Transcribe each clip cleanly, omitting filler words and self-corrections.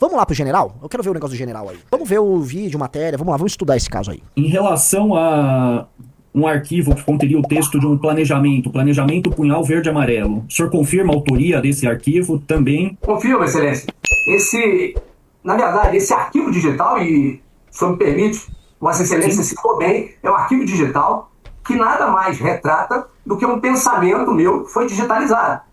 Vamos lá pro general? Eu quero ver o negócio do general aí. Vamos ver o vídeo, matéria, vamos lá, vamos estudar esse caso aí. Em relação a um arquivo que conteria o texto de um planejamento punhal verde e amarelo, o senhor confirma a autoria desse arquivo também? Confirmo, excelência. Na verdade, esse arquivo digital, e se me permite, Vossa Excelência citou bem, é um arquivo digital que nada mais retrata do que um pensamento meu que foi digitalizado.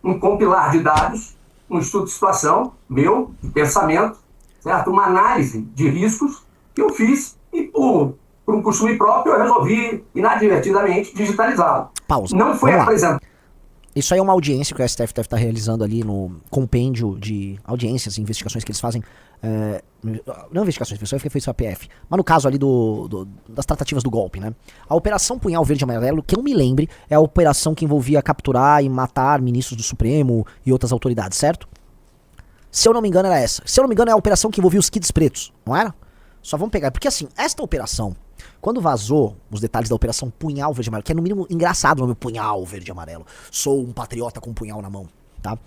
Um compilar de dados, um estudo de situação meu, de pensamento, certo? Uma análise de riscos que eu fiz e, por um costume próprio, eu resolvi inadvertidamente digitalizá-lo. Pausa. Não foi apresentado. Isso aí é uma audiência que o STF deve estar realizando ali no compêndio de audiências e investigações que eles fazem. Não investigações, isso aí foi feito pela PF. Mas no caso ali das tratativas do golpe, né? A Operação Punhal Verde e Amarelo, que eu me lembre, é a operação que envolvia capturar e matar ministros do Supremo e outras autoridades, certo? Se eu não me engano era essa. Se eu não me engano é a operação que envolvia os kids pretos, não era? Só vamos pegar, porque assim, esta operação, quando vazou os detalhes da Operação Punhal Verde e Amarelo, que é no mínimo engraçado o nome Punhal Verde e Amarelo, sou um patriota com um punhal na mão, tá?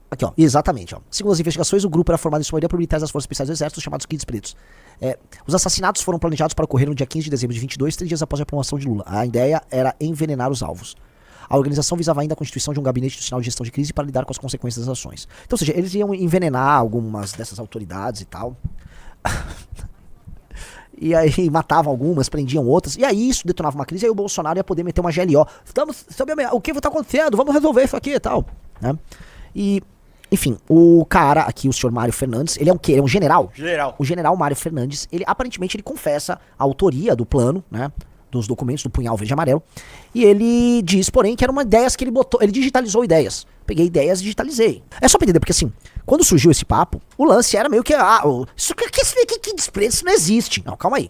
Aqui ó, exatamente ó. Segundo as investigações, o grupo era formado em sua maioria por militares das Forças Especiais do Exército, chamados kids pretos. Os assassinatos foram planejados para ocorrer no dia 15 de dezembro de 22, 3 dias após a diplomação de Lula. A ideia era envenenar os alvos. A organização visava ainda a constituição de um gabinete nacional de gestão de crise para lidar com as consequências das ações. Então, ou seja, eles iam envenenar algumas dessas autoridades e tal. E aí matavam algumas, prendiam outras. E aí isso detonava uma crise, e aí o Bolsonaro ia poder meter uma GLO. O que está acontecendo? Vamos resolver isso aqui e tal. Né? E, enfim, o cara aqui, o senhor Mário Fernandes, ele é um quê? Ele é um general? General. O general Mário Fernandes, ele aparentemente ele confessa a autoria do plano, né? Dos documentos do Punhal Verde e Amarelo. E ele diz, porém, que eram ideias que ele botou. Ele digitalizou ideias. Peguei ideias e digitalizei. É só pra entender, porque assim, quando surgiu esse papo, o lance era meio que. Isso que desprezo, isso não existe. Não, calma aí.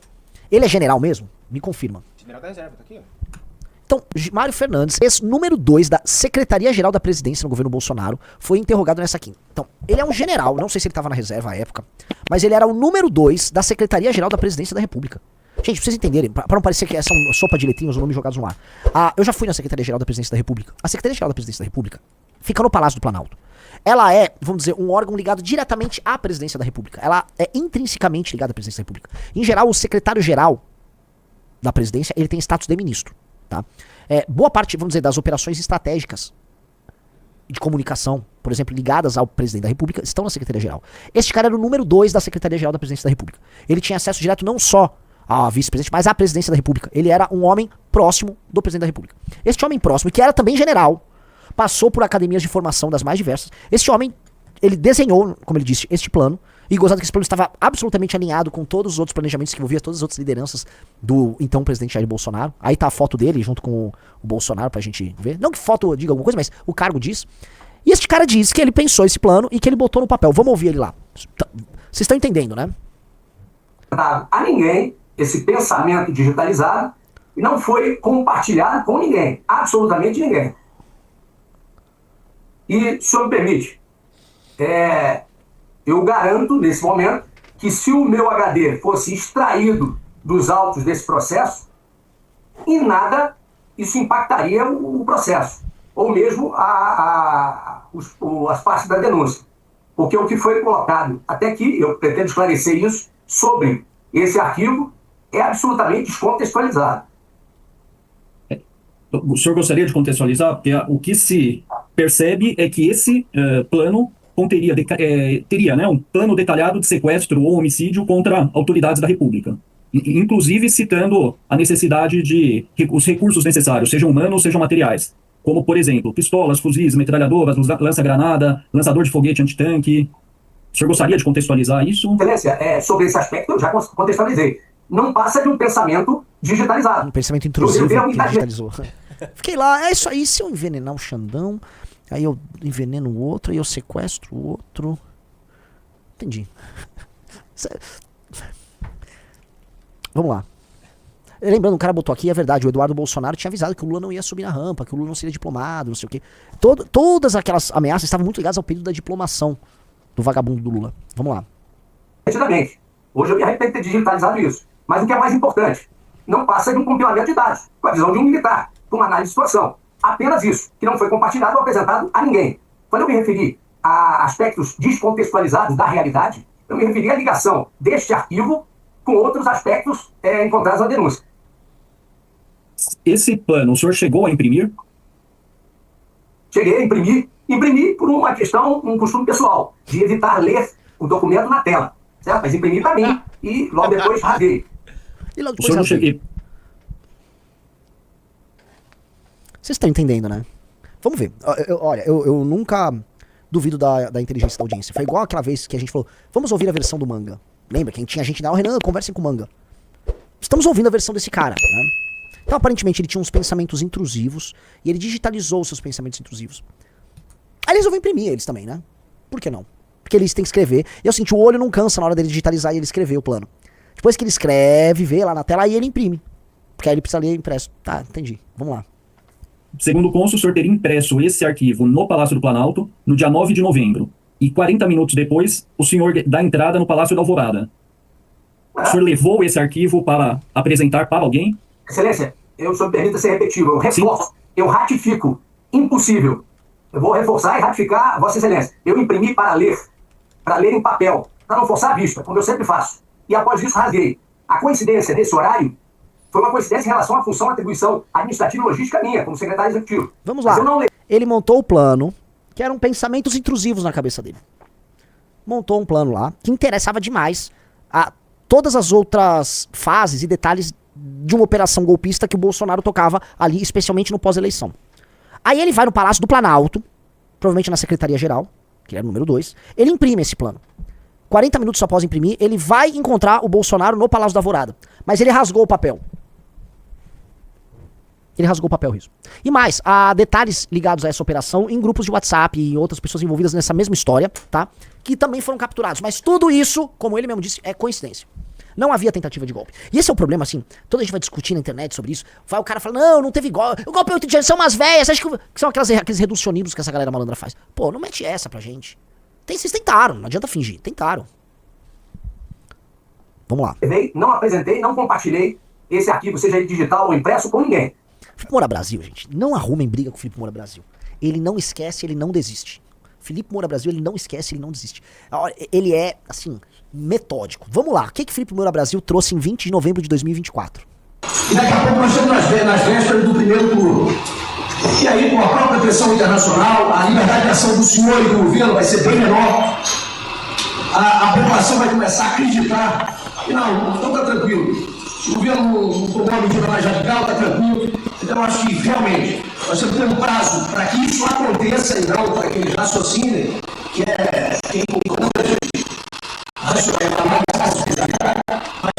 Ele é general mesmo? Me confirma. General da reserva, tá aqui, ó. Então, Mário Fernandes, ex-número 2 da Secretaria-Geral da Presidência no governo Bolsonaro, foi interrogado nessa aqui. Então, ele é um general, não sei se ele estava na reserva à época, mas ele era o número 2 da Secretaria-Geral da Presidência da República. Gente, pra vocês entenderem, pra não parecer que essa é uma sopa de letrinhos, os nomes jogados no ar. Eu já fui na Secretaria-Geral da Presidência da República. A Secretaria-Geral da Presidência da República fica no Palácio do Planalto. Ela é, vamos dizer, um órgão ligado diretamente à Presidência da República. Ela é intrinsecamente ligada à Presidência da República. Em geral, o secretário-geral da Presidência, ele tem status de ministro, tá? Boa parte, vamos dizer, das operações estratégicas de comunicação, por exemplo, ligadas ao presidente da República, estão na Secretaria-Geral. Este cara era o número 2 da Secretaria-Geral da Presidência da República. Ele tinha acesso direto não só a vice-presidente, mas à presidência da República. Ele era um homem próximo do presidente da República. Este homem próximo, que era também general, passou por academias de formação das mais diversas. Este homem, ele desenhou, como ele disse, este plano, e gozado que esse plano estava absolutamente alinhado com todos os outros planejamentos que envolviam todas as outras lideranças do então presidente Jair Bolsonaro. Aí tá a foto dele junto com o Bolsonaro pra gente ver. Não que foto diga alguma coisa, mas o cargo diz. E este cara diz que ele pensou esse plano e que ele botou no papel. Vamos ouvir ele lá. Vocês estão entendendo, né? A ninguém esse pensamento digitalizado e não foi compartilhado com ninguém, absolutamente ninguém. E, se o senhor me permite, eu garanto, nesse momento, que se o meu HD fosse extraído dos autos desse processo, em nada isso impactaria o processo, ou mesmo as partes da denúncia. Porque o que foi colocado até aqui, eu pretendo esclarecer isso, sobre esse arquivo, é absolutamente descontextualizado. O senhor gostaria de contextualizar? Porque o que se percebe é que esse plano teria, né, um plano detalhado de sequestro ou homicídio contra autoridades da República. Inclusive citando a necessidade de os recursos necessários, sejam humanos, sejam materiais. Como, por exemplo, pistolas, fuzis, metralhadoras, lança-granada, lançador de foguete antitanque. O senhor gostaria de contextualizar isso? Excelência, sobre esse aspecto eu já contextualizei. Não passa de um pensamento digitalizado. Um pensamento intrusivo que digitalizou. Fiquei lá, é isso aí, se eu envenenar o Xandão, aí eu enveneno o outro, aí eu sequestro o outro. Entendi. Vamos lá. Lembrando, o cara botou aqui, é verdade, o Eduardo Bolsonaro tinha avisado que o Lula não ia subir na rampa, que o Lula não seria diplomado, não sei o quê. Todas aquelas ameaças estavam muito ligadas ao período da diplomação do vagabundo do Lula. Vamos lá. Retidamente. Hoje eu me arrependo de ter digitalizado isso. Mas o que é mais importante, não passa de um compilamento de dados, com a visão de um militar, com uma análise de situação. Apenas isso, que não foi compartilhado ou apresentado a ninguém. Quando eu me referi a aspectos descontextualizados da realidade, eu me referi à ligação deste arquivo com outros aspectos encontrados na denúncia. Esse plano, o senhor chegou a imprimir? Cheguei a imprimir. Imprimi por uma questão, um costume pessoal, de evitar ler o documento na tela. Certo? Mas imprimi para mim e logo depois rasguei. E logo O depois senhor não rasguei. cheguei. Vocês estão entendendo, né? Vamos ver. Olha, eu nunca duvido da inteligência da audiência. Foi igual aquela vez que a gente falou, vamos ouvir a versão do Manga. Lembra? Quem tinha gente lá, Renan, conversem com o Manga. Estamos ouvindo a versão desse cara, né? Então, aparentemente, ele tinha uns pensamentos intrusivos e ele digitalizou os seus pensamentos intrusivos. Aí ele resolveu imprimir eles também, né? Por que não? Porque eles têm que escrever. E eu senti, o olho não cansa na hora dele digitalizar e ele escrever o plano. Depois que ele escreve, vê lá na tela, aí ele imprime. Porque aí ele precisa ler impresso. Tá, entendi. Vamos lá. Segundo o cônsul, o senhor teria impresso esse arquivo no Palácio do Planalto no dia 9 de novembro. E 40 minutos depois, o senhor dá entrada no Palácio da Alvorada. O senhor levou esse arquivo para apresentar para alguém? Excelência, eu só me permita ser repetitivo. Eu reforço, eu ratifico. Impossível. Eu vou reforçar e ratificar, Vossa Excelência. Eu imprimi para ler em papel, para não forçar a vista, como eu sempre faço. E após isso, rasguei. A coincidência desse horário foi uma coincidência em relação à função, atribuição administrativa e logística minha, como secretário executivo. Vamos lá. Mas eu não leio. Ele montou o plano, que eram pensamentos intrusivos na cabeça dele. Montou um plano lá, que interessava demais a todas as outras fases e detalhes de uma operação golpista que o Bolsonaro tocava ali, especialmente no pós-eleição. Aí ele vai no Palácio do Planalto, provavelmente na Secretaria-Geral, que era o número 2, ele imprime esse plano. 40 minutos após imprimir, ele vai encontrar o Bolsonaro no Palácio da Alvorada. Mas ele rasgou o papel. Ele rasgou o papel, Riso. E mais, há detalhes ligados a essa operação em grupos de WhatsApp e outras pessoas envolvidas nessa mesma história, tá? Que também foram capturados. Mas tudo isso, como ele mesmo disse, é coincidência. Não havia tentativa de golpe. E esse é o problema, assim, toda a gente vai discutir na internet sobre isso, vai o cara fala, não teve golpe, o golpe é 8 de janeiro, são umas velhas, acho que são aqueles reducionismos que essa galera malandra faz. Pô, não mete essa pra gente. Vocês tentaram, não adianta fingir, tentaram. Vamos lá. Não apresentei, não compartilhei esse arquivo, seja ele digital ou impresso, com ninguém. Felipe Moura Brasil, gente, não arrumem briga com o Felipe Moura Brasil. Ele não esquece, ele não desiste. Felipe Moura Brasil, ele não esquece, ele não desiste. Ele é, assim, metódico. Vamos lá, o que Felipe Moura Brasil trouxe em 20 de novembro de 2024? E daqui a pouco nós estamos nas vésperas do primeiro turno. E aí, com a própria pressão internacional, a liberdade de ação do senhor e do governo vai ser bem menor. A população vai começar a acreditar. E não, então tá tranquilo. O governo não tomou uma medida mais radical, tá tranquilo. Então, eu acho que, realmente, nós temos que ter um prazo para que isso aconteça e não para que eles raciocinem, que é quem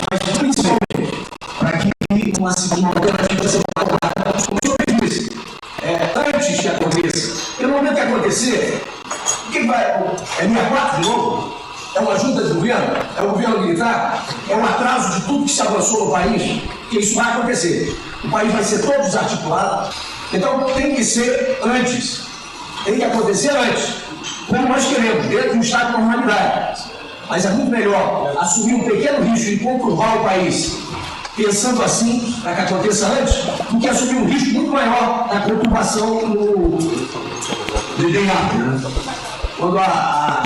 mas principalmente para que uma alternativa seja colocada, como o senhor disse, antes que aconteça. Porque no momento que acontecer, o que vai? É 64 de novo? É uma junta de governo? É um governo militar? É um atraso de tudo que se avançou no país? Que isso vai acontecer. O país vai ser todo desarticulado. Então tem que ser antes. Tem que acontecer antes. Como nós queremos, dentro de um estado de normalidade. Mas é muito melhor assumir um pequeno risco e conturbar o país, pensando assim, para que aconteça antes, do que assumir um risco muito maior na conturbação no DNA, né? Quando a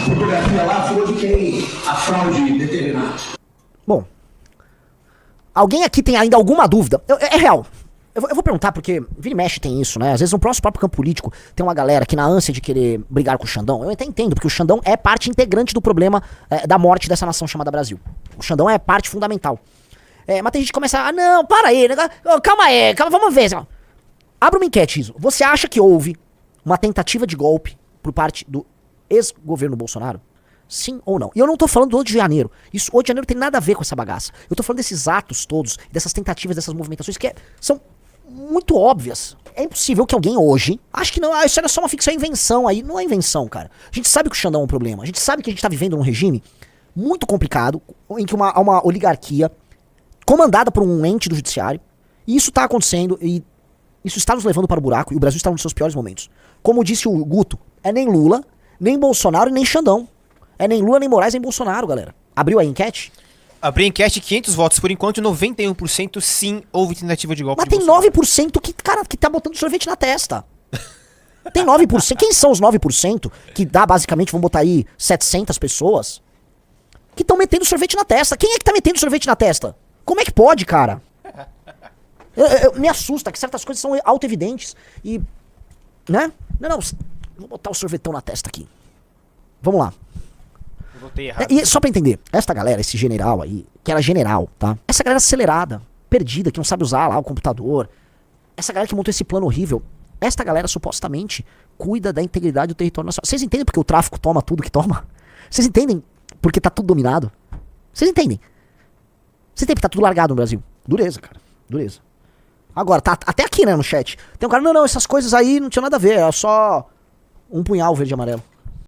fotografia lá falou de quem a fraude determinada. Bom, alguém aqui tem ainda alguma dúvida? É real. Eu vou perguntar porque vira e mexe tem isso, né? Às vezes no próprio campo político tem uma galera que na ânsia de querer brigar com o Xandão, eu até entendo, porque o Xandão é parte integrante do problema da morte dessa nação chamada Brasil. O Xandão é parte fundamental. Mas tem gente que começa, não, para aí, calma aí, vamos ver. Abre uma enquete, Iso. Você acha que houve uma tentativa de golpe por parte do ex-governo Bolsonaro? Sim ou não? E eu não tô falando do 8 de janeiro. Isso, 8 de janeiro tem nada a ver com essa bagaça. Eu tô falando desses atos todos, dessas tentativas, dessas movimentações que são muito óbvias. É impossível que alguém hoje ache que não, isso era só uma ficção, é invenção aí. Não é invenção, cara. A gente sabe que o Xandão é um problema. A gente sabe que a gente tá vivendo num regime muito complicado, em que há uma oligarquia comandada por um ente do judiciário. E isso tá acontecendo e isso está nos levando para o buraco e o Brasil está nos seus piores momentos. Como disse o Guto, é nem Lula, nem Bolsonaro e nem Xandão. É nem Lula, nem Moraes, nem Bolsonaro, galera. Abriu a enquete? Abri a enquete, 500 votos por enquanto, 91% sim houve tentativa de golpe. Mas de tem Bolsonaro. 9% que tá botando sorvete na testa. Tem 9%. Quem são os 9%? Que dá basicamente, vamos botar aí, 700 pessoas. Que estão metendo sorvete na testa. Quem é que tá metendo sorvete na testa? Como é que pode, cara? Me assusta que certas coisas são auto-evidentes. E... Né? Não. Vou botar o sorvetão na testa aqui. Vamos lá. Eu botei errado. E só pra entender, esta galera, esse general aí, que era general, tá? Essa galera acelerada, perdida, que não sabe usar lá o computador. Essa galera que montou esse plano horrível. Esta galera supostamente cuida da integridade do território nacional. Vocês entendem porque o tráfico toma tudo que toma? Vocês entendem porque tá tudo dominado? Vocês entendem? Vocês entendem porque tá tudo largado no Brasil? Dureza, cara. Dureza. Agora, tá até aqui, né, no chat. Tem um cara, não, essas coisas aí não tinham nada a ver. Era só um punhal verde e amarelo.